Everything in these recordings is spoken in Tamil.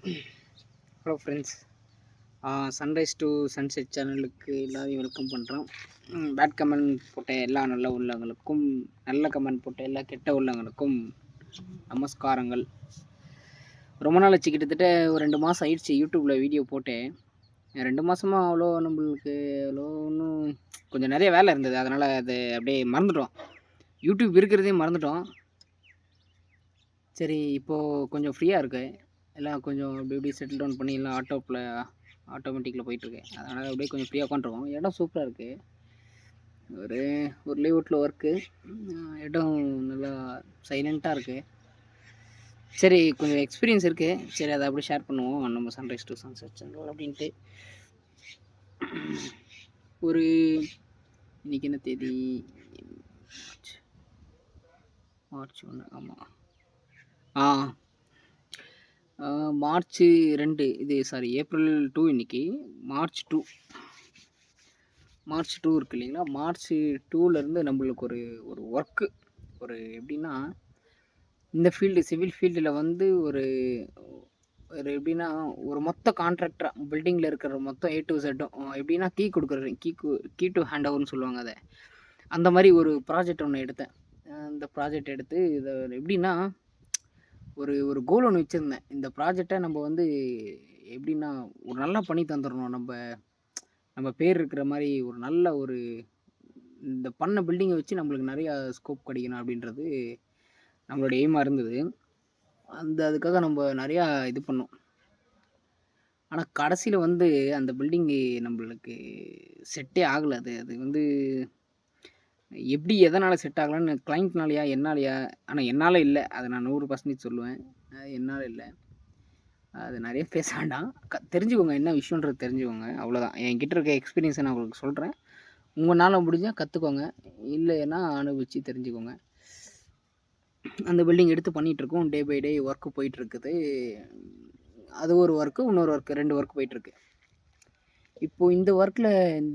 Hello friends, sunrise to sunset சேனலுக்கு எல்லாரையும் வெல்கம் பண்ணுறோம். பேட் கமெண்ட் போட்ட எல்லா நல்ல உள்ளவங்களுக்கும், நல்ல கமெண்ட் போட்ட எல்லா கெட்ட உள்ளவங்களுக்கும் நமஸ்காரங்கள். ரொம்ப நாள் ஆச்சு, கிட்டத்தட்ட ஒரு 2 மாதம் ஆயிடுச்சு யூடியூப்பில் வீடியோ போட்டேன். 2 மாதமாக அவ்வளோ நம்மளுக்கு அவ்வளோ ஒன்றும் கொஞ்சம் நிறைய வேலை இருந்தது, அதனால் அது அப்படியே மறந்துட்டோம். யூடியூப் இருக்கிறதே மறந்துட்டோம். சரி, இப்போது கொஞ்சம் ஃப்ரீயாக இருக்குது, எல்லாம் கொஞ்சம் அப்படி இப்படி செட்டில் டவுன் பண்ணி எல்லாம் ஆட்டோமேட்டிக்கில் போயிட்டுருக்கு. அதனால் அப்படியே கொஞ்சம் ஃப்ரீயாக உட்காந்துருக்கோம். இடம் சூப்பராக இருக்குது. ஒரு லேஅவுட்டில் ஒர்க்கு, இடம் நல்லா சைலண்ட்டாக இருக்குது. சரி, கொஞ்சம் எக்ஸ்பீரியன்ஸ் இருக்குது. சரி, அதை அப்படியே ஷேர் பண்ணுவோம் நம்ம சன்ரைஸ் டு சன்செட் சேனல் அப்படின்ட்டு. இன்றைக்கி என்ன தேதி? மார்ச் 1. ஆமாம், மார்ச் 2. ஏப்ரல் 2. இன்றைக்கி மார்ச் 2 இருக்குது இல்லைங்களா? மார்ச் 2லேருந்து நம்மளுக்கு ஒரு ஒர்க்கு, எப்படின்னா, இந்த சிவில் ஃபீல்டில் வந்து ஒரு எப்படின்னா, ஒரு மொத்த கான்ட்ராக்டராக பில்டிங்கில் இருக்கிற மொத்தம் A to Z எப்படின்னா, கீ டு ஹேண்ட் ஓவர்னு சொல்லுவாங்க. அந்த மாதிரி ஒரு ப்ராஜெக்ட் ஒன்று எடுத்தேன். இந்த ப்ராஜெக்ட் எடுத்து இதை எப்படின்னா, ஒரு கோல் ஒன்று வச்சுருந்தேன். இந்த ப்ராஜெக்டை நம்ம வந்து எப்படின்னா ஒரு நல்லா பண்ணி தந்துடணும், நம்ம பேர் இருக்கிற மாதிரி ஒரு நல்ல இந்த பண்ண பில்டிங்கை வச்சு நம்மளுக்கு நிறையா ஸ்கோப் கிடைக்கணும் அப்படின்றது நம்மளோட எய்மாக இருந்தது. அதுக்காக நம்ம நிறையா இது பண்ணோம். ஆனால் கடைசியில் வந்து அந்த பில்டிங்கு நம்மளுக்கு செட்டே ஆகலை. அது வந்து எப்படி எதனால் செட் ஆகலான்னு, கிளைண்ட்னாலையா என்னாலையா? ஆனால் என்னால் இல்லை, அதை நான் 100% சொல்லுவேன். என்னால் இல்லை. அது நிறைய பேச வேண்டாம், தெரிஞ்சுக்கோங்க, என்ன விஷயன்றது தெரிஞ்சுக்கோங்க, அவ்வளோதான். என்கிட்ட இருக்க எக்ஸ்பீரியன்ஸை நான் உங்களுக்கு சொல்கிறேன். உங்களால் முடிஞ்சால் கற்றுக்கோங்க, இல்லைன்னா அனுபவித்து தெரிஞ்சுக்கோங்க. அந்த பில்டிங் எடுத்து பண்ணிகிட்ருக்கோம். டே பை டே ஒர்க்கு போயிட்டுருக்குது. அது ஒரு ஒர்க்கு, இன்னொரு ஒர்க்கு, 2 ஒர்க் போயிட்டுருக்கு. இப்போது இந்த ஒர்க்கில்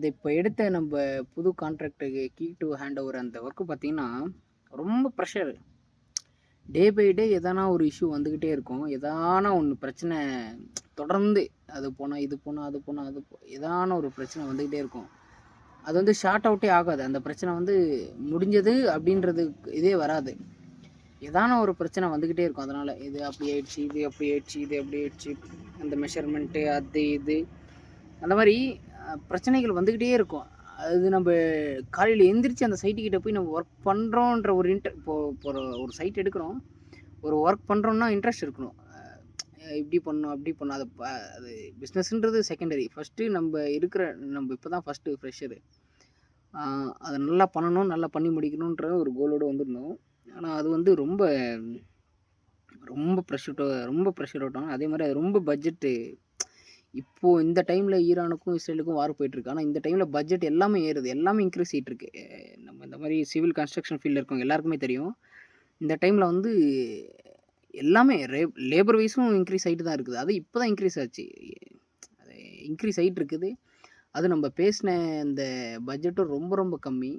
இப்போ எடுத்த நம்ம புது கான்ட்ராக்டுக்கு கீ டு ஹேண்ட் ஓவர் அந்த ஒர்க்கு பார்த்திங்கன்னா ரொம்ப ப்ரெஷரு. டே பை டே எதனா ஒரு இஷ்யூ வந்துக்கிட்டே இருக்கும். எதான ஒன்று பிரச்சனை தொடர்ந்து, அது போனால் இது போனால் அது போனால் எதான ஒரு பிரச்சனை வந்துக்கிட்டே இருக்கும். அது வந்து ஷார்ட் அவுட்டே ஆகாது. அந்த பிரச்சனை வந்து முடிஞ்சது அப்படின்றது இதே வராது. எதான ஒரு பிரச்சனை வந்துக்கிட்டே இருக்கும். அதனால் இது அப்படி ஆயிடுச்சு, இது அப்படி ஆயிடுச்சு, இது அப்படி ஆயிடுச்சு, அந்த மெஷர்மெண்ட்டு அது இது அந்த மாதிரி பிரச்சனைகள் வந்துக்கிட்டே இருக்கும். அது நம்ம காலையில் எந்திரிச்சு அந்த சைட்டுக்கிட்ட போய் நம்ம ஒர்க் பண்ணுறோன்ற இப்போ ஒரு சைட் எடுக்கிறோம், ஒரு ஒர்க் பண்ணுறோன்னா இன்ட்ரெஸ்ட் இருக்கணும். இப்படி பண்ணணும் அப்படி பண்ணணும், அது பிஸ்னஸ்ன்றது செகண்டரி. ஃபஸ்ட்டு நம்ம இப்போ தான் ஃபஸ்ட்டு ஃப்ரெஷரு, அதை நல்லா பண்ணணும், நல்லா பண்ணி முடிக்கணுன்ற ஒரு கோலோடு வந்துடணும். ஆனால் அது வந்து ரொம்ப ப்ரெஷர் அவுட்டாகும். அதே மாதிரி அது ரொம்ப பட்ஜெட்டு. இப்போது இந்த டைமில் ஈரானுக்கும் இஸ்ரேலுக்கும் வார் போயிட்டுருக்கு. ஆனால் இந்த டைமில் பட்ஜெட் எல்லாமே ஏறுது, எல்லாமே இன்க்ரீஸ் ஆகிட்டுருக்கு. நம்ம இந்த மாதிரி சிவில் கன்ஸ்ட்ரக்ஷன் ஃபீல்டில் இருக்கவங்க எல்லாருக்குமே தெரியும். இந்த டைமில் வந்து எல்லாமே லேபர் வைஸும் இன்க்ரீஸ் ஆகிட்டு தான் இருக்குது. அது இப்போ தான் இன்க்ரீஸ் ஆச்சு, அது இன்க்ரீஸ் ஆகிட்டு இருக்குது. அது நம்ம பேசின இந்த பட்ஜெட்டும் ரொம்ப ரொம்ப கம்மி.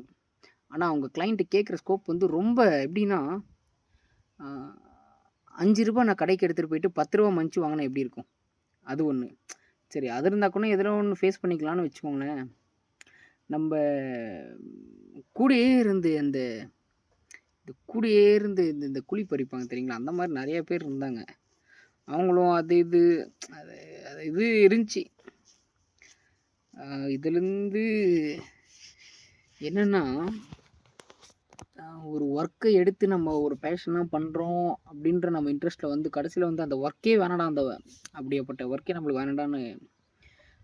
ஆனால் அவங்க கிளைண்ட்டு கேட்குற ஸ்கோப் வந்து ரொம்ப எப்படின்னா, 5 ரூபா நான் கடைக்கு எடுத்துகிட்டு போயிட்டு 10 ரூபா மன்ச்சு வாங்கினா எப்படி இருக்கும்? அது ஒன்று. சரி, அது இருந்தால் கூட எதில் ஒன்று ஃபேஸ் பண்ணிக்கலான்னு வச்சுக்கோங்களேன். நம்ம கூடயே இருந்து இந்த குழி பறிப்பாங்க தெரியுங்களா? அந்த மாதிரி நிறைய பேர் இருந்தாங்க. அவங்களும் அது இது இருந்துச்சு. இதுலேருந்து என்னென்னா, ஒரு ஒர்க்கை எடுத்து நம்ம ஒரு பேஷனாக பண்ணுறோம் அப்படின்ற நம்ம இன்ட்ரெஸ்ட்டில் வந்து கடைசியில் வந்து அந்த ஒர்க்கே வேணாடா, அப்படியேப்பட்ட ஒர்க்கே நம்மளுக்கு வேணாடான்னு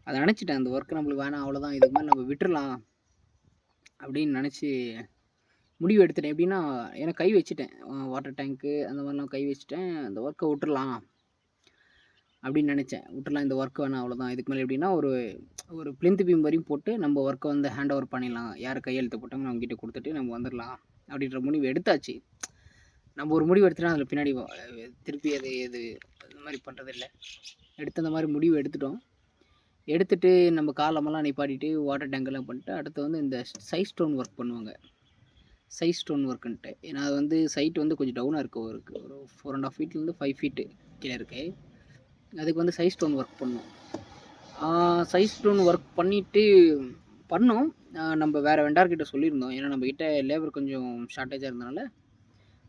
அதை நினச்சிட்டேன். அந்த ஒர்க்கு நம்மளுக்கு வேணாம், அவ்வளோதான், இதுக்கு மேலே நம்ம விட்டுறலாம் அப்படின்னு நினச்சி முடிவு எடுத்துட்டேன். எப்படின்னா, எனக்கு கை வச்சுட்டேன், வாட்டர் டேங்க்கு அந்த மாதிரிலாம் கை வச்சுட்டேன். அந்த ஒர்க்கை விட்டுறலாம் அப்படின்னு நினச்சேன். விட்டுறலாம், இந்த ஒர்க் வேணாம், அவ்வளோதான். இதுக்கு மேலே எப்படின்னா, ஒரு பிளிந்த் பீம் வரையும் போட்டு நம்ம ஒர்க்கை வந்து ஹேண்ட் ஓவர் பண்ணிடலாம். யார் கையெழுத்து போட்டாங்க அவங்ககிட்ட கொடுத்துட்டு நம்ம வந்துடலாம் அப்படின்ற முடிவு எடுத்தாச்சு. நம்ம ஒரு முடிவு எடுத்துட்டா அதில் பின்னாடி திருப்பி இது மாதிரி பண்ணுறதில்ல. அந்த மாதிரி முடிவு எடுத்துகிட்டு நம்ம காலமெல்லாம் நிப்பாட்டிட்டு வாட்டர் டேங்கெல்லாம் பண்ணிட்டு அடுத்து வந்து இந்த சைட் ஸ்டோன் ஒர்க் பண்ணுவாங்க. சைட் ஸ்டோன் ஒர்க்குன்ட்டு, ஏன்னா அது வந்து சைட் வந்து கொஞ்சம் டவுனாக இருக்குது. ஒரு 4.5 ஃபீட்லேருந்து 5 ஃபீட்டு கீழே இருக்குது. அதுக்கு வந்து சைஸ் ஸ்டோன் ஒர்க் பண்ணோம். சைஸ் ஸ்டோன் ஒர்க் பண்ணிவிட்டு பண்ணோம். நம்ம வேறு வெண்டார்கிட்ட சொல்லியிருந்தோம். ஏன்னா நம்மக்கிட்ட லேபர் கொஞ்சம் ஷார்ட்டேஜாக இருந்தனால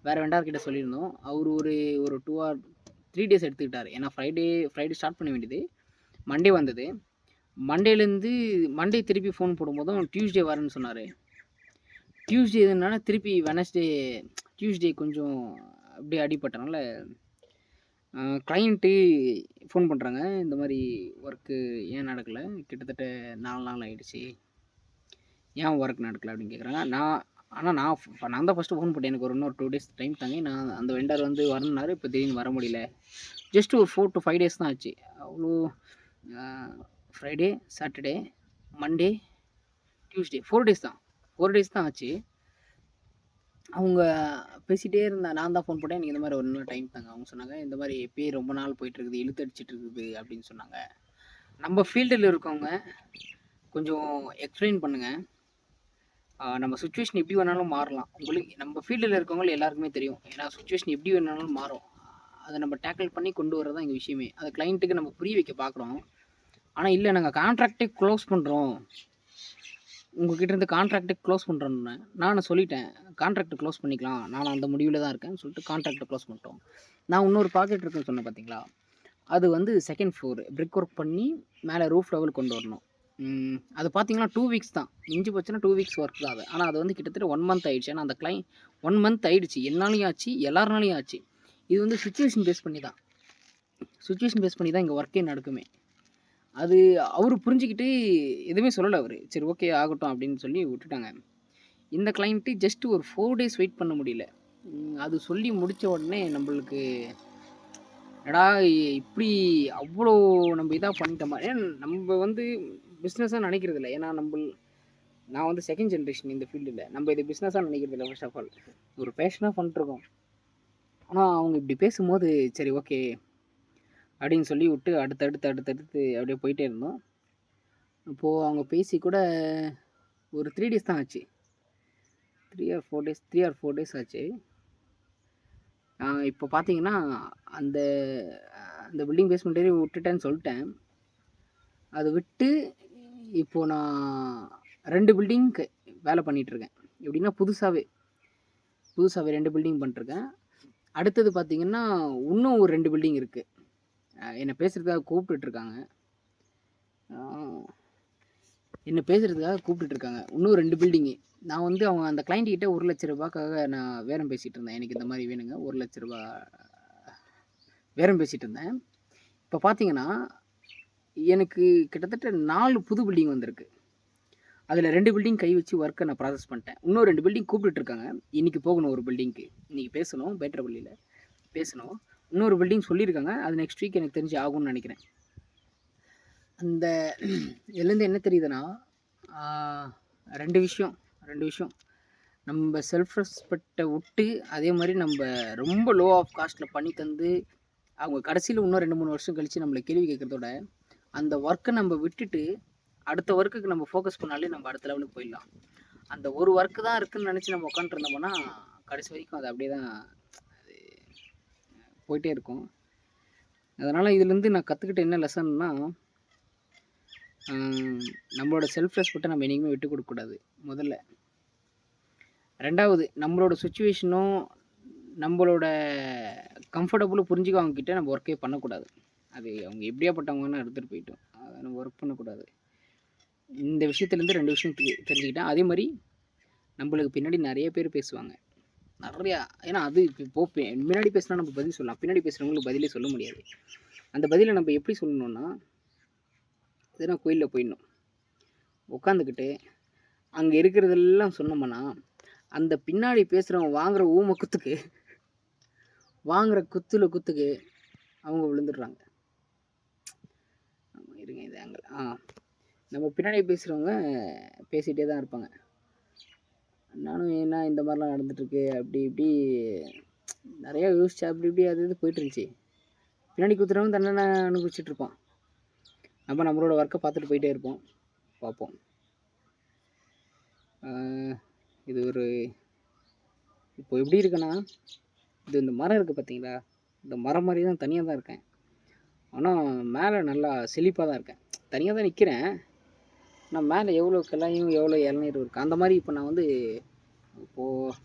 வேறு வெண்டார்கிட்ட சொல்லியிருந்தோம். அவர் ஒரு ஒரு 2 ஆர் 3 டேஸ் எடுத்துக்கிட்டார். ஏன்னா ஃப்ரைடே ஸ்டார்ட் பண்ண வேண்டியது. மண்டே வந்தது. மண்டே திருப்பி ஃபோன் போடும்போதும் டியூஸ்டே வரேன்னு சொன்னார். டியூஸ்டே எதுனால திருப்பி டியூஸ்டே கொஞ்சம் அப்படியே அடிபட்டனால கிளைண்ட்டு ஃபோன் பண்ணுறாங்க. இந்த மாதிரி ஒர்க்கு ஏன் நடக்கலை, கிட்டத்தட்ட 4 நாள் ஆகிடுச்சு, ஏன் ஒர்க் நடக்கலை அப்படின்னு கேட்குறாங்க. நான் தான் ஃபஸ்ட்டு ஃபோன் போட்டேன். எனக்கு இன்னொரு 2 டேஸ் டைம் தாங்க. நான் அந்த வெண்டார் வந்து வரணுன்னாரு. இப்போ திடீர்னு வர முடியல. ஜஸ்ட் ஒரு 4 to 5 டேஸ் தான் ஆச்சு. அவ்வளோ Friday, Saturday, Monday, Tuesday 4 days தான் ஆச்சு. அவங்க பேசிகிட்டே நான் தான் ஃபோன் போட்டேன். எனக்கு இந்த மாதிரி ஒரு நாள் டைம் தாங்க. அவங்க சொன்னாங்க, இந்த மாதிரி எப்பயே ரொம்ப நாள் போயிட்டுருக்குது, இழுத்தடிச்சிட்டு இருக்குது அப்படின்னு சொன்னாங்க. நம்ம ஃபீல்டில் இருக்கவங்க கொஞ்சம் எக்ஸ்பிளைன் பண்ணுங்கள். நம்ம சுச்சுவேஷன் எப்படி வேணாலும் மாறலாம். நம்ம ஃபீல்டில் இருக்கவங்க எல்லாருக்குமே தெரியும். ஏன்னா சுச்சுவேஷன் எப்படி வேணாலும் மாறும். அதை நம்ம டேக்கிள் பண்ணி கொண்டு வரதான் எங்கள் விஷயமே. அதை கிளைண்ட்டுக்கு நம்ம புரிய வைக்க பார்க்குறோம். ஆனால் இல்லை, நாங்கள் கான்ட்ராக்டே க்ளோஸ் பண்ணுறோம், உங்ககிட்ட இருந்து கான்ட்ராக்டை க்ளோஸ் பண்ணுறோன்னு நான் சொல்லிட்டேன். கான்ட்ராக்டை க்ளோஸ் பண்ணிக்கலாம், நான் அந்த முடிவில் தான் இருக்கேன்னு சொல்லிட்டு கான்ட்ராக்டை க்ளோஸ் பண்ணிட்டோம். நான் இன்னொரு ப்ராஜெக்ட் இருக்குன்னு சொன்னேன் பார்த்தீங்களா, அது வந்து 2nd ஃப்ளோர் பிரிக் ஒர்க் பண்ணி மேலே ரூஃப் லெவல் கொண்டு வரணும். அது பார்த்தீங்கன்னா 2 வீக்ஸ் தான், மிஞ்சி போச்சுன்னா 2 வீக்ஸ் ஒர்க் தான் அது. ஆனால் அது வந்து கிட்டத்தட்ட 1 மந்த் ஆகிடுச்சு. ஏன்னா அந்த 1 மந்த் ஆகிடுச்சு. என்னாலையும் ஆச்சு, எல்லாருனாலையும் ஆச்சு. இது வந்து சுச்சுவேஷன் பேஸ் பண்ணி தான் இங்கே ஒர்க்கே நடக்குமே. அது அவர் புரிஞ்சுக்கிட்டு எதுவுமே சொல்லலை. அவர் சரி ஓகே ஆகட்டும் அப்படின்னு சொல்லி விட்டுட்டாங்க. இந்த கிளைண்ட்டு ஜஸ்ட் ஒரு 4 டேஸ் வெயிட் பண்ண முடியல. அது சொல்லி முடித்த உடனே நம்மளுக்கு எடா இப்படி அவ்வளோ நம்ம இதாக பண்ணிட்டோமா. ஏன் நம்ம வந்து பிஸ்னஸாக நினைக்கிறது இல்லை. ஏன்னா நான் வந்து 2nd ஜென்ரேஷன் இந்த ஃபீல்டில். நம்ம இது பிஸ்னஸாக நினைக்கிறது இல்லை. ஃபர்ஸ்ட் ஆஃப் ஆல் ஒரு பேஷனாக பண்ணிட்டுருக்கோம். ஆனால் அவங்க இப்படி பேசும்போது சரி ஓகே அப்படின்னு சொல்லி விட்டு அடுத்தடுத்து அப்படியே போயிட்டே இருந்தோம். இப்போது அவங்க பேசி கூட ஒரு 3 டேஸ் தான் ஆச்சு. 3 or 4 டேஸ் ஆச்சு. இப்போ பார்த்தீங்கன்னா அந்த அந்த பில்டிங் பேஸ்மெண்ட் ஏறி விட்டுட்டேன்னு சொல்லிட்டேன். அதை விட்டு இப்போது நான் 2 பில்டிங்க்கு வேலை பண்ணிகிட்ருக்கேன். எப்படின்னா புதுசாகவே 2 பில்டிங் பண்ணிட்டுருக்கேன். அடுத்தது பார்த்தீங்கன்னா இன்னும் ஒரு 2 பில்டிங் இருக்குது. என்னை பேசுகிறதுக்காக கூப்பிட்டுட்ருக்காங்க. இன்னும் 2 பில்டிங்கு. நான் வந்து அவங்க அந்த கிளைண்ட்டுக்கிட்ட 1 லட்ச ரூபாய்க்காக நான் பேரம் பேசிகிட்டு இருந்தேன். எனக்கு இந்த மாதிரி வேணுங்க, 1 லட்ச ரூபா பேரம் பேசிகிட்டு இருந்தேன். இப்போ பார்த்தீங்கன்னா எனக்கு கிட்டத்தட்ட 4 புது பில்டிங் வந்திருக்கு. அதில் 2 பில்டிங் கை வச்சு ஒர்க்கை நான் ப்ராசஸ் பண்ணிட்டேன். இன்னும் 2 பில்டிங் கூப்பிட்டுட்ருக்காங்க. இன்றைக்கி போகணும் ஒரு பில்டிங்க்கு. இன்றைக்கி பேசணும், பேட்டரப்பள்ளியில் பேசணும். இன்னொரு பில்டிங் சொல்லியிருக்காங்க. அது நெக்ஸ்ட் வீக் எனக்கு தெரிஞ்சு ஆகும்னு நினைக்கிறேன். அந்த இதுலேருந்து என்ன தெரியுதுன்னா 2 விஷயம். நம்ம செல்ஃப் ரெஸ்பெக்டை விட்டு அதே மாதிரி நம்ம ரொம்ப லோ ஆஃப் காஸ்ட்டில் பண்ணி தந்து அவங்க கடைசியில் இன்னும் 2-3 வருஷம் கழித்து நம்மளை கேள்வி கேட்குறதோட அந்த ஒர்க்கை நம்ம விட்டுட்டு அடுத்த ஒர்க்குக்கு நம்ம ஃபோக்கஸ் பண்ணாலே நம்ம அடுத்த லெவலுக்கு போயிடலாம். அந்த ஒரு ஒர்க்கு தான் இருக்குதுன்னு நினச்சி நம்ம உட்காந்துருந்தோம்னா கடைசி வரைக்கும் அது அப்படியே தான் போயிட்டே இருக்கும். அதனால் இதுலேருந்து நான் கற்றுக்கிட்ட என்ன லெசன்னா, நம்மளோட செல்ஃப் ரெஸ்பெக்டை நம்ம என்றைக்குமே விட்டு கொடுக்கக்கூடாது முதல்ல. 2வது நம்மளோட சுச்சுவேஷனும் நம்மளோட கம்ஃபர்டபுளும் புரிஞ்சுக்க அவங்கக்கிட்ட நம்ம ஒர்க்கே பண்ணக்கூடாது. அது அவங்க எப்படியாப்பட்டவங்கன்னு எடுத்துகிட்டு போயிட்டோம், அதை நம்ம ஒர்க் பண்ணக்கூடாது. இந்த விஷயத்துலேருந்து 2 விஷயம் தெரிஞ்சுக்கிட்டேன். அதே மாதிரி நம்மளுக்கு பின்னாடி நிறைய பேர் பேசுவாங்க, நிறையா. ஏன்னா அது இப்போ முன்னாடி பேசினா நம்ம பதில் சொல்லலாம், பின்னாடி பேசுகிறவங்களுக்கு பதிலே சொல்ல முடியாது. அந்த பதிலை நம்ம எப்படி சொல்லணுன்னா, எதனா கோயிலில் போயிடணும், உட்காந்துக்கிட்டு அங்கே இருக்கிறதெல்லாம் சொன்னோம்னா அந்த பின்னாடி பேசுகிறவங்க வாங்குகிற குத்துக்கு அவங்க விழுந்துடுறாங்க. இருங்க இது ஆங்கிள். நம்ம பின்னாடி பேசுகிறவங்க பேசிகிட்டே தான் இருப்பாங்க. நானும் ஏன்னா இந்த மாதிரிலாம் நடந்துகிட்ருக்கு அப்படி இப்படி நிறையா யோசிச்சு அப்படி இப்படி அது இது போயிட்டுருந்துச்சி. பின்னாடி குத்துறவங்க தண்டனை அனுபவிச்சுட்ருப்பான். நம்மளோட ஒர்க்கை பார்த்துட்டு போயிட்டே இருப்போம். பார்ப்போம். இது ஒரு இப்போ எப்படி இருக்குன்னா, இது இந்த மரம் இருக்குது பார்த்தீங்களா, இந்த மரம் மாதிரி தான் தனியாக தான் இருக்கேன். ஆனால் மேலே நல்லா செழிப்பாக தான் இருக்கேன். தனியாக தான் நிற்கிறேன். ஆனால் மேலே எவ்வளோ கிளையும் எவ்வளோ இளநீர் இருக்குது. அந்த மாதிரி இப்போ நான் வந்து இப்போது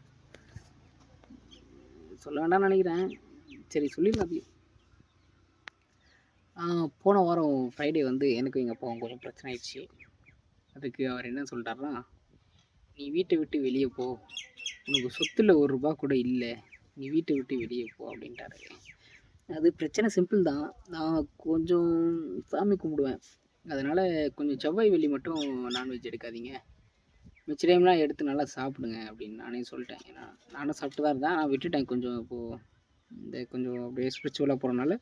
சொல்ல வேண்டாம்னு நினைக்கிறேன். சரி சொல்லிடலாம் அப்படியே. போன வாரம் ஃப்ரைடே வந்து எனக்கும் எங்கள் அப்பாவும் கொஞ்சம் பிரச்சனை ஆயிடுச்சு. அதுக்கு அவர் என்ன சொல்லிட்டாருன்னா, நீ வீட்டை விட்டு வெளியே போ, உனக்கு சொத்துல ₹1 கூட இல்லை, நீ வீட்டை விட்டு வெளியே போ அப்படின்ட்டாரு. அது பிரச்சனை சிம்பிள் தான். நான் கொஞ்சம் சாமி கும்பிடுவேன். அதனால் கொஞ்சம் செவ்வாய் வெள்ளி மட்டும் நான்வெஜ் எடுக்காதீங்க, மிச்ச டைம்லாம் எடுத்து நல்லா சாப்பிடுங்க அப்படின்னு நானே சொல்லிட்டேன். ஏன்னா நானும் சாப்பிட்டு தான் இருந்தேன். நான் விட்டுட்டேன். கொஞ்சம் இப்போது இந்த கொஞ்சம் அப்படியே ஸ்பிரிச்சுவலாக போகிறனால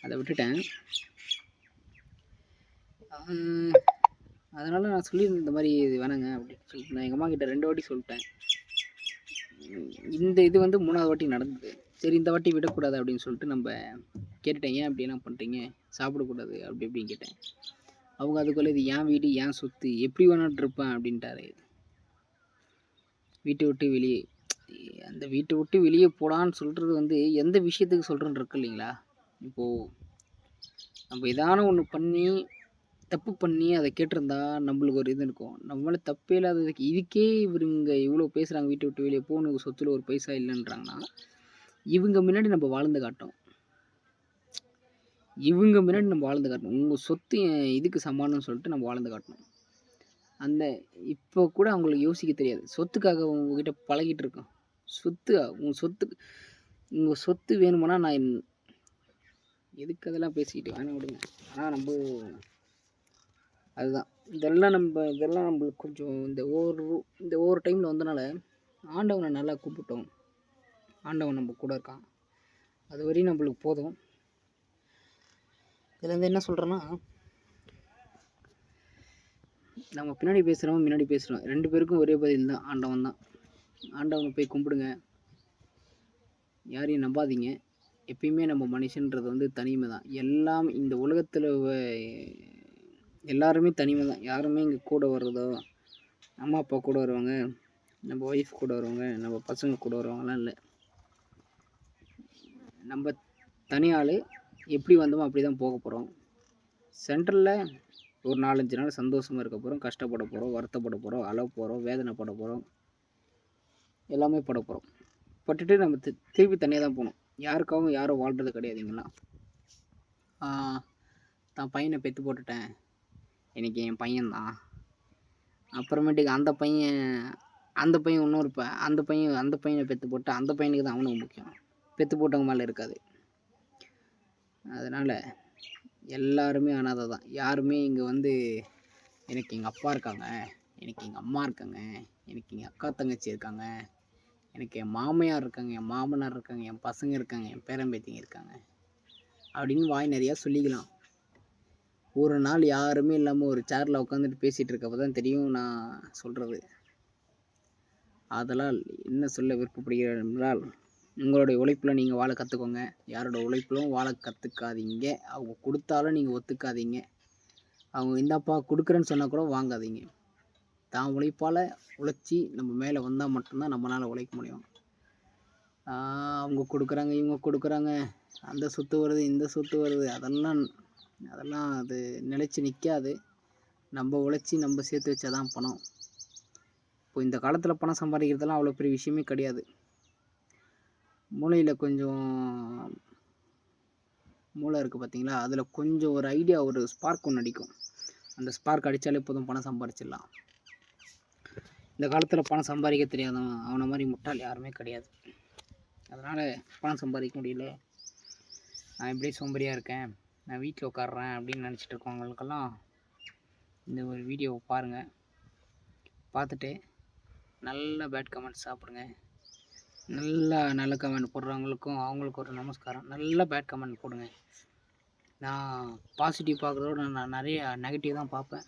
அதை விட்டுட்டேன். அதனால் நான் சொல்லியிருந்தேன் இந்த மாதிரி இது வேணாங்க அப்படின்னு சொல்லிட்டு. நான் எங்கள் அம்மா கிட்ட 2 வாட்டி சொல்லிட்டேன். இந்த இது வந்து 3வது வாட்டி நடந்தது. சரி இந்த வாட்டி விடக்கூடாது அப்படின்னு சொல்லிட்டு நம்ம கேட்டுட்டேன். ஏன் அப்படி என்ன பண்ணுறீங்க, சாப்பிடக்கூடாது அப்படி இப்படின்னு கேட்டேன். அவங்க அதுக்குள்ளே இது ஏன் வீடு ஏன் சொத்து எப்படி வேணாட்டு இருப்பேன் அப்படின்ட்டாரு. வீட்டை விட்டு வெளியே, அந்த வீட்டை விட்டு வெளியே போடான்னு சொல்கிறது வந்து எந்த விஷயத்துக்கு சொல்கிறேன்னு இருக்கு இல்லைங்களா. இப்போது நம்ம ஏதான ஒன்று பண்ணி தப்பு பண்ணி அதை கேட்டிருந்தா நம்மளுக்கு ஒரு இது இருக்கும். நம்மளால தப்பே இல்லாததுக்கு இதுக்கே இவருங்க இவ்வளோ பேசுகிறாங்க, வீட்டை விட்டு வெளியே போகணும், சொத்துல ஒரு பைசா இல்லைன்றாங்கன்னா இவங்க முன்னாடி நம்ம வாழ்ந்து காட்டோம். இவங்க முன்னாடி நம்ம வாழ்ந்து காட்டணும். உங்கள் சொத்து இதுக்கு சமானம்னு சொல்லிட்டு நம்ம வாழ்ந்து காட்டணும். அந்த இப்போ கூட அவங்களுக்கு யோசிக்க தெரியாது. சொத்துக்காக உங்ககிட்ட பழகிட்டு இருக்கோம். உங்கள் சொத்து வேணுமானா நான் எதுக்கு அதெல்லாம் பேசிக்கிட்டு வேணாம் விடுங்க. ஆனால் நம்ம அதுதான் இதெல்லாம் நம்மளுக்கு கொஞ்சம் இந்த ஒவ்வொரு டைமில் வந்தனால ஆண்டவனை நல்லா கூப்பிட்டோம். ஆண்டவன் நம்ம கூட இருக்கான், அது வரையும் நம்மளுக்கு போதும். இதில் வந்து என்ன சொல்கிறேன்னா, நம்ம பின்னாடி பேசுகிறோம் 2 பேருக்கும் ஒரே பதில் தான், ஆண்டவன் தான். ஆண்டவனை போய் கும்பிடுங்க, யாரையும் நம்பாதீங்க. எப்பயுமே நம்ம மனுஷன்றது வந்து தனிமை தான். எல்லாம் இந்த உலகத்தில் எல்லாருமே தனிமை தான். யாருமே இங்கே கூட வர்றதோ, அம்மா அப்பா கூட வருவாங்க, நம்ம ஒய்ஃப் கூட வருவாங்க, நம்ம பசங்க கூட வருவாங்கலாம் இல்லை. நம்ம தனியாள் எப்படி வந்தோமோ அப்படி தான் போக போகிறோம். சென்ட்ரலில் ஒரு 4-5 நாள் சந்தோஷமாக இருக்க போகிறோம், கஷ்டப்பட போகிறோம், வருத்தப்பட போகிறோம், அழ போகிறோம், வேதனைப்பட போகிறோம், எல்லாமே பட போகிறோம். பட்டுட்டு நம்ம திருப்பி தனியாக தான் போகணும். யாருக்காகவும் யாரும் வாழ்கிறது கிடையாதுங்களா. தான் பையனை பெற்று போட்டுட்டேன், எனக்கு என் பையன்தான். அப்புறமேட்டுக்கு அந்த பையன் இன்னொரு அந்த பையனை பெற்று போட்டு அந்த பையனுக்கு தான் அவனுக்கு முக்கியம், பெற்று போட்டவங்க மேலே இருக்காது. அதனால் எல்லாருமே அனாதை தான். யாருமே இங்கே வந்து எனக்கு எங்கள் அப்பா இருக்காங்க, எனக்கு எங்கள் அம்மா இருக்காங்க, எனக்கு எங்கள் அக்கா தங்கச்சி இருக்காங்க, எனக்கு என் மாமியார் இருக்காங்க, என் மாமனார் இருக்காங்க, என் பசங்க இருக்காங்க, என் பேரம்பேத்திங்க இருக்காங்க அப்படின்னு வாய் நிறையா சொல்லிக்கலாம். ஒரு நாள் யாருமே இல்லாமல் ஒரு சேரில் உட்காந்துட்டு பேசிகிட்டு இருக்கப்போ தான் தெரியும் நான் சொல்கிறது. அதனால் என்ன சொல்ல விருப்பப்படுகிறேன் என்றால், உங்களுடைய உழைப்பில் நீங்கள் வாழ கற்றுக்கோங்க. யாரோட உழைப்பிலும் வாழ கற்றுக்காதீங்க. அவங்க கொடுத்தாலும் நீங்கள் ஒத்துக்காதீங்க. அவங்க இந்தாப்பா கொடுக்குறேன்னு சொன்னால் கூட வாங்காதீங்க. தான் உழைப்பால் உழைச்சி நம்ம மேலே வந்தால் மட்டும்தான் நம்மளால் உழைக்க முடியும். அவங்க கொடுக்குறாங்க, இவங்க கொடுக்குறாங்க, அந்த சொத்து வருது, இந்த சொத்து வருது, அதெல்லாம் அது நிலைச்சி நிற்காது. நம்ம உழைச்சி நம்ம சேர்த்து வச்சா தான் பணம். இப்போ இந்த காலத்தில் பணம் சம்பாதிக்கிறதெல்லாம் அவ்வளோ பெரிய விஷயமே கிடையாது. மூளையில் கொஞ்சம் மூளை இருக்குது பார்த்தீங்களா, அதில் கொஞ்சம் ஒரு ஐடியா, ஒரு ஸ்பார்க் ஒன்று அடிக்கும். அந்த ஸ்பார்க் அடித்தாலே போதும், பணம் சம்பாதிச்சிடலாம். இந்த காலத்தில் பணம் சம்பாதிக்க தெரியாதவன் அவனை மாதிரி முட்டாள் யாருமே கிடையாது. அதனால் பணம் சம்பாதிக்க முடியல, நான் இப்படியே சோம்பேறியாக இருக்கேன், நான் வீட்டில் உட்காடுறேன் அப்படின்னு நினச்சிட்டு இருக்கவங்களுக்கெல்லாம் இந்த ஒரு வீடியோவை பாருங்கள். பார்த்துட்டு நல்ல பேட் கமெண்ட் சாப்பிடுங்க. நல்ல கமெண்ட் போடுறவங்களுக்கும் அவங்களுக்கு ஒரு நமஸ்காரம். நல்ல பேட் கமெண்ட் போடுங்க. நான் பாசிட்டிவ் பார்க்குறதோட நான் நிறைய நெகட்டிவ் தான் பார்ப்பேன்.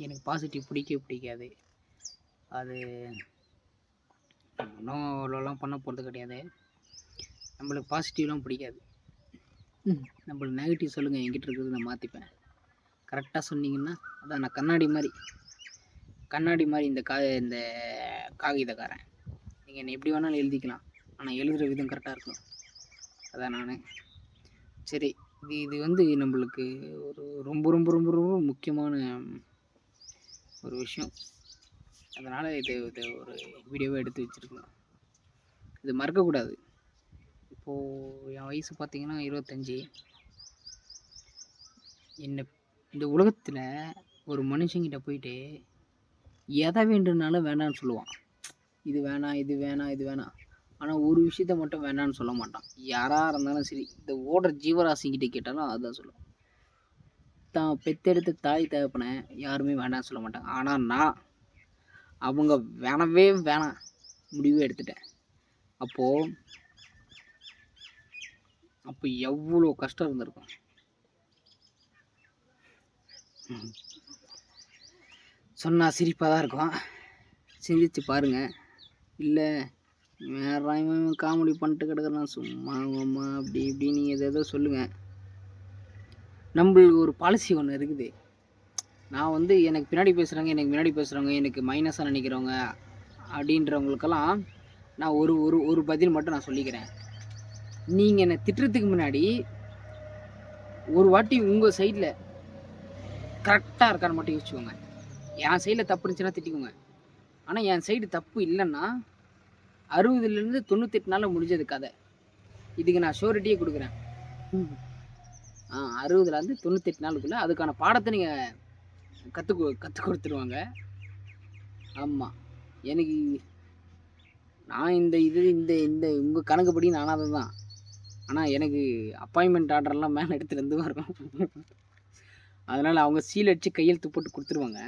எனக்கு பாசிட்டிவ் பிடிக்காது. அது இன்னும் அவ்வளோலாம் பண்ண போகிறது கிடையாது. நம்மளுக்கு பாசிட்டிவ்லாம் பிடிக்காது. நம்மளுக்கு நெகட்டிவ் சொல்லுங்கள், என்கிட்ட இருக்கிறது நான் மாற்றிப்பேன். கரெக்டாக சொன்னீங்கன்னா அதான் நான் கண்ணாடி மாதிரி இந்த காகிதக்காரன். நீங்கள் என்னை எப்படி வேணாலும் எழுதிக்கலாம், ஆனால் எழுதுகிற விதம் கரெக்டாக இருக்கணும். அதான் நான். சரி, இது வந்து நம்மளுக்கு ஒரு ரொம்ப ரொம்ப ரொம்ப ரொம்ப முக்கியமான ஒரு விஷயம். அதனால் இது இது ஒரு வீடியோவாக எடுத்து வச்சுருக்கணும். இது மறக்கக்கூடாது. இப்போது என் வயசு பார்த்திங்கன்னா 25. என்ன இந்த உலகத்தில் ஒரு மனுஷங்கிட்ட போயிட்டு எதை வேண்டுனாலும் வேண்டான்னு சொல்லுவான். இது வேணாம், இது வேணாம், இது வேணாம். ஆனால் ஒரு விஷயத்த மட்டும் வேணான்னு சொல்ல மாட்டான். யாராக இருந்தாலும் சரி, இந்த ஓடுற ஜீவராசிக்கிட்ட கேட்டாலும் அதுதான் சொல்லுவான். தான் பெத்தெடுத்த தாய் தகப்பனை யாருமே வேண்டாம்னு சொல்ல மாட்டாங்க. ஆனால் நான் அவங்க வேணவே வேணாம் முடிவே எடுத்துட்டேன். அப்போ எவ்வளோ கஷ்டம் இருந்திருக்கும். சொன்னால் சிரிப்பாக தான் இருக்கும். சிந்திச்சு பாருங்கள். இல்லை வேற காமெடி பண்ணிட்டு கிடக்குறான் சும்மா அம்மா அப்படி இப்படி நீங்கள் எதோ சொல்லுங்கள். நம்மளுக்கு ஒரு பாலிசி ஒன்று இருக்குது. நான் வந்து எனக்கு பின்னாடி பேசுகிறவங்க எனக்கு மைனஸாக நினைக்கிறவங்க அப்படின்றவங்களுக்கெல்லாம் நான் ஒரு பதில் மட்டும் நான் சொல்லிக்கிறேன். நீங்கள் என்னை திட்டுறதுக்கு முன்னாடி ஒரு வாட்டி உங்கள் சைடில் கரெக்டாக இருக்கான்னு மட்டும் யோசிச்சுக்கோங்க. என் சைடில் தப்பு இருந்துச்சுன்னா திட்டிக்கோங்க. ஆனால் என் சைடு தப்பு இல்லைன்னா 60லேருந்து 98 நாளில் முடிஞ்சது கதை. இதுக்கு நான் ஷூரிட்டியே கொடுக்குறேன். 60லேருந்து 98 நாளுக்குள்ளே அதுக்கான பாடத்தை நீங்கள் கற்றுக் கொடுத்துருவாங்க. ஆமாம், எனக்கு நான் இந்த உங்கள் கணக்குப்படி நானாக தான். ஆனால் எனக்கு அப்பாயின்மெண்ட் ஆர்டர்லாம் மேலே எடுத்துகிட்டு வந்து வரும். அதனால் அவங்க சீல் அடித்து கையெழுத்து போட்டு கொடுத்துருவாங்க.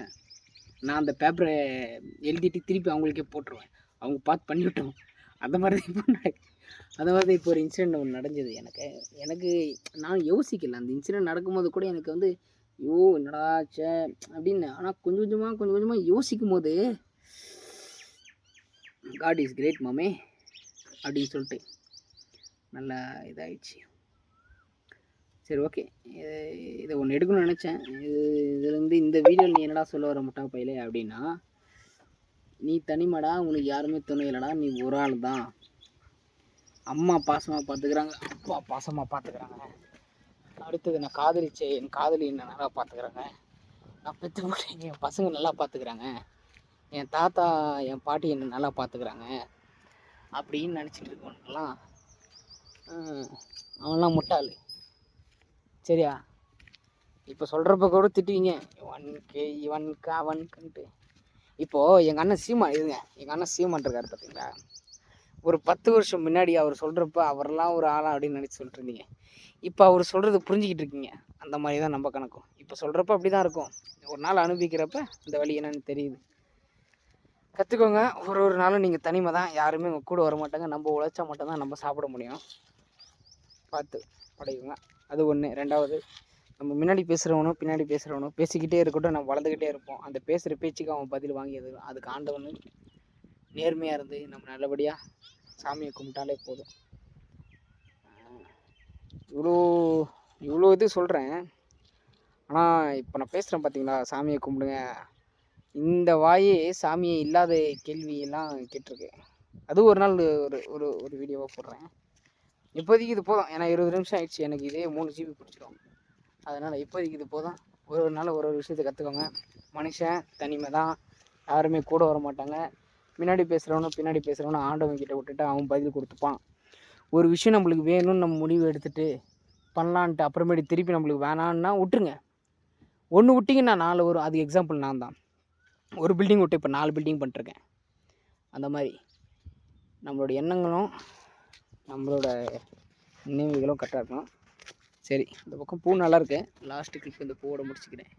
நான் அந்த பேப்பரை எழுதிட்டு திருப்பி அவங்களுக்கே போட்டுருவேன். அவங்க பார்த்து பண்ணிவிட்டோம். அந்த மாதிரி தான் இப்போ ஒரு இன்சிடெண்ட் ஒன்று நடந்தது எனக்கு நான் யோசிக்கல. அந்த இன்சிடெண்ட் நடக்கும்போது கூட எனக்கு வந்து ஐயோ என்னடா ஆச்சே அப்படின்னு. ஆனால் கொஞ்சம் கொஞ்சமாக யோசிக்கும் போது காட் இஸ் கிரேட் மாமே அப்படின்னு சொல்லிட்டு நல்லா இதாகிடுச்சு. சரி, ஓகே. இதை ஒன்று எடுக்கணும்னு நினச்சேன். இதில் வந்து இந்த வீடியோவில் நீ என்னடா சொல்ல வர முட்டா பையலே அப்படின்னா, நீ தனிமடா, உனக்கு யாருமே துணை இல்லைடா, நீ ஒரு ஆள் தான். அம்மா பாசமாக பார்த்துக்கிறாங்க, அப்பா பாசமாக பார்த்துக்கிறாங்க. அடுத்தது நான் காதலிச்சேன், என் காதலி என்ன நல்லா பார்த்துக்கிறாங்க. நான் பெற்று போட்டேன், என் பசங்க நல்லா பார்த்துக்கிறாங்க. என் தாத்தா என் பாட்டி என்னை நல்லா பார்த்துக்கிறாங்க அப்படின்னு நினச்சிட்டு இருக்கவனுக்கெல்லாம் அவன்லாம் முட்டாள். சரியா? இப்போ சொல்கிறப்ப கூட திட்டுவீங்க, இவனுக்கு அவனுக்குன்ட்டு. இப்போது எங்கள் அண்ணன் சீமான் இருக்கார் பார்த்தீங்களா? ஒரு 10 வருஷம் முன்னாடி அவர் சொல்கிறப்ப அவரெல்லாம் ஒரு ஆளா அப்படின்னு நினச்சி சொல்லிட்டு இருந்தீங்க. இப்போ அவர் சொல்கிறது புரிஞ்சிக்கிட்டு இருக்கீங்க. அந்த மாதிரி தான் நம்ம கணக்கும். இப்போ சொல்கிறப்ப அப்படி தான் இருக்கும். ஒரு நாள் அனுபவிக்கிறப்ப இந்த வழி என்னன்னு தெரியுது. கற்றுக்கோங்க. ஒரு நாளும் நீங்கள் தனிமை தான், யாருமே உங்கள் கூட வர மாட்டாங்க. நம்ம உழைச்சா மட்டும்தான் நம்ம சாப்பிட முடியும். பார்த்து படையுங்க. அது ஒன்று. ரெண்டாவது, நம்ம முன்னாடி பேசுகிறவனும் பின்னாடி பேசுகிறவனும் பேசிக்கிட்டே இருக்கட்டும், நம்ம வளர்ந்துக்கிட்டே இருப்போம். அந்த பேசுகிற பேச்சுக்கு அவன் பதில் வாங்கியது அதுக்கு ஆண்டவன் நேர்மையாக இருந்து நம்ம நல்லபடியாக சாமியை கும்பிட்டாலே போதும். இவ்வளோ இது சொல்கிறேன். ஆனால் இப்போ நான் பேசுகிறேன் பார்த்தீங்களா, சாமியை கும்பிடுங்க. இந்த வாயே சாமியை இல்லாத கேள்வியெல்லாம் கேட்டிருக்கு. அது ஒரு நாள் ஒரு வீடியோவாக போடுறேன். இப்போதைக்கு இது போதும். ஏன்னா 20 நிமிஷம் ஆயிடுச்சு. எனக்கு இதே 3 GB பிடிச்சிடும். அதனால் இப்போதைக்கு இது போதும். ஒரு நாள் ஒரு விஷயத்தை கற்றுக்கோங்க. மனுஷன் தனிமை தான், யாருமே கூட வர மாட்டாங்க. பின்னாடி பேசுகிறவனும் ஆண்டவன் கிட்ட விட்டுட்டு அவன் பதில் கொடுத்துப்பான். ஒரு விஷயம் நம்மளுக்கு வேணும்னு நம்ம முடிவு எடுத்துகிட்டு பண்ணலான்ட்டு அப்புறமேட்டு திருப்பி நம்மளுக்கு வேணான்னா விட்டுருங்க. ஒன்று விட்டிங்கன்னா 4 வரும். அது எக்ஸாம்பிள் நான் தான். ஒரு பில்டிங் விட்டு இப்போ 4 பில்டிங் பண்ணிட்டுருக்கேன். அந்த மாதிரி நம்மளோட எண்ணங்களும் நம்மளோட நினைவுகளும் கரெக்டாக இருக்கணும். சரி, இந்த பக்கம் பூ நல்லாயிருக்கு. லாஸ்ட்டு கிளிப் இந்த பூவோட முடிச்சுக்கிறேன்.